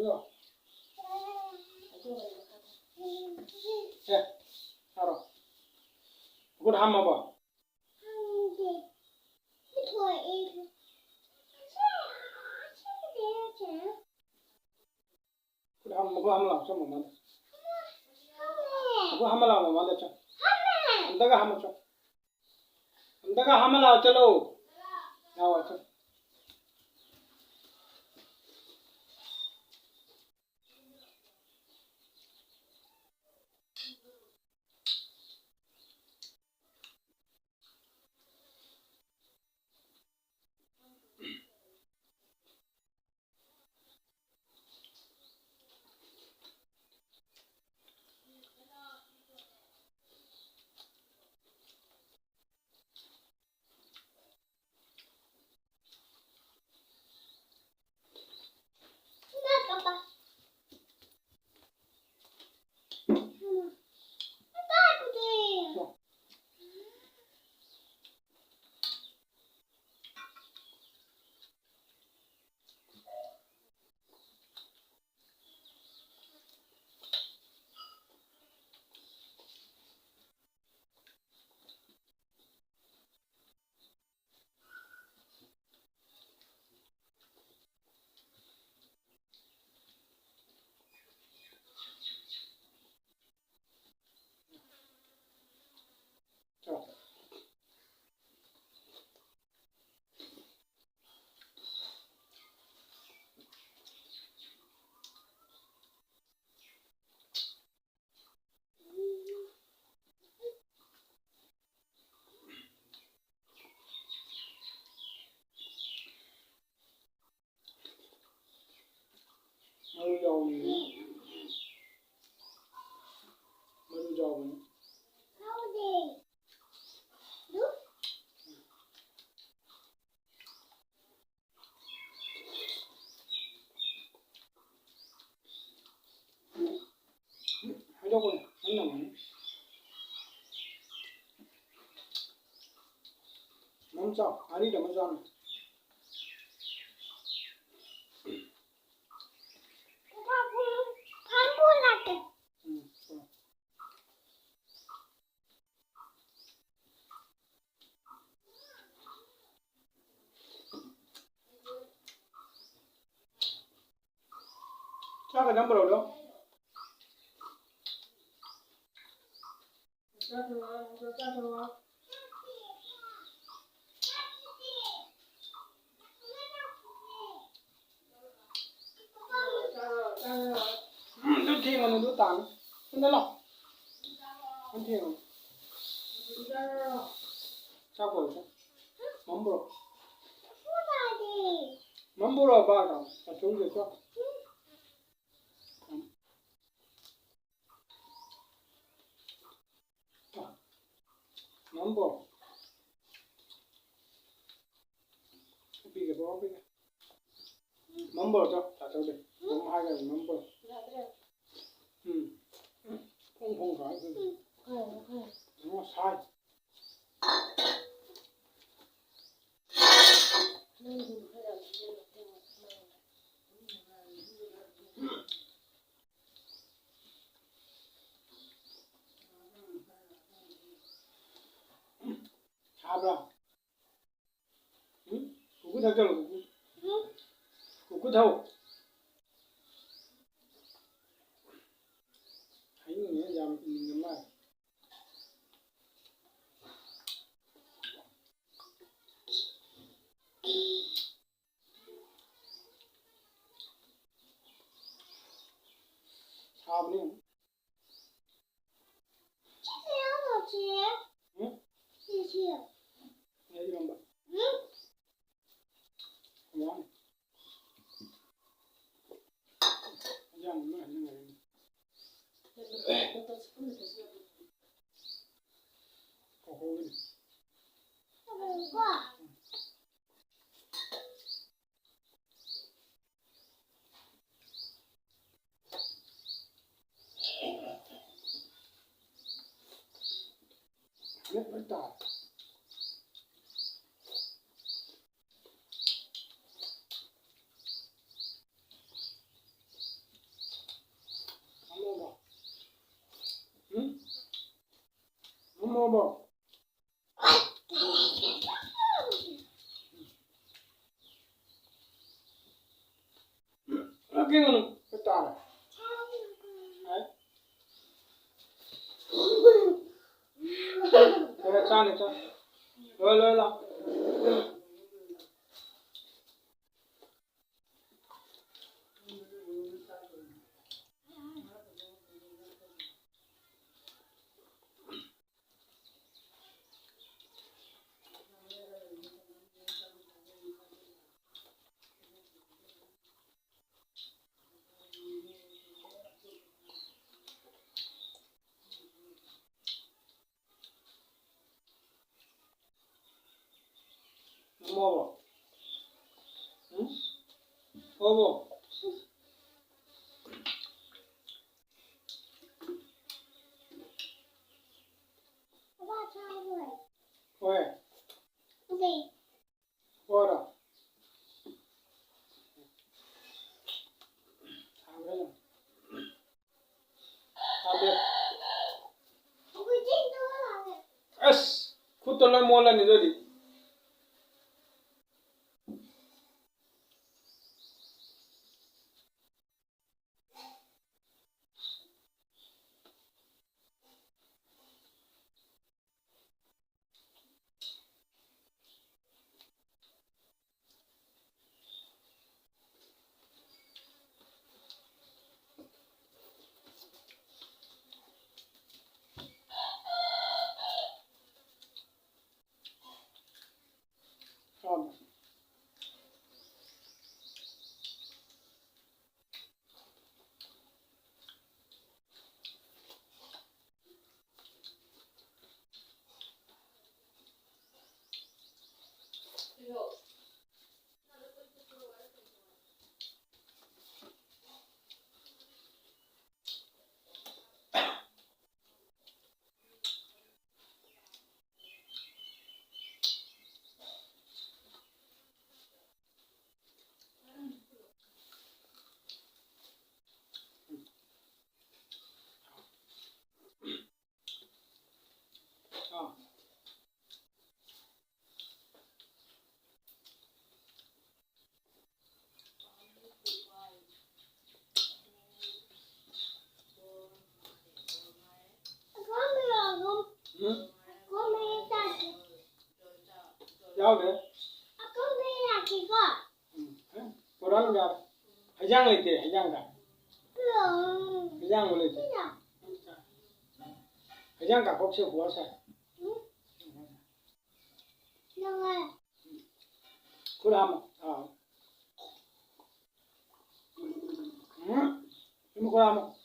뭐야? 예, 알아. 그걸 한번 봐. 그래, 그거 한번 나와서 못 만들. 그거 한번 나와 못 만들죠. 한다가 한번 줘. 한다가 한번 나왔잖아. 나왔죠. 자. 머리 잡으니. 하려고 했나 보네. 멈춰. 아니래, 먼저 하네. 자, 그 넘버 올려. Đứt thiên mà nó đứt tàn. Khôngได้หรอก Đứt thiên mà. Sao khổ sao? Mắm bò. Mắm bò ba rồi. Và xuống rồi cho. Mắm bò. Bị cái bò bị cái. Mắm bò cho. Trả cho đây. Mắm hai cái mắm bò. Không phải. Nó sai. 잡아. 응? 그거 다 잘라. 그거 다. 아니네, 잠 있는 말. 잡네. 응? 얘 이런 봐. 응? 그냥. Nhất với tỏi. Không mua bò. Không mua bò. Nó kia nó với tỏi. Đấy. Rồi cho này cho. Rồi rồi rồi. Mua bò. Mua bò. Ôi. Ôi rồi. Thằng đấy rồi. Tạm biệt. Yes. Kutola mola ni jadi. Xong. Jauh deh. Koran nggak? Hajang lete, hajang nggak? Hajang boleh lete. Hajang nggak kok sih puasa? Kurang. Ini kurang.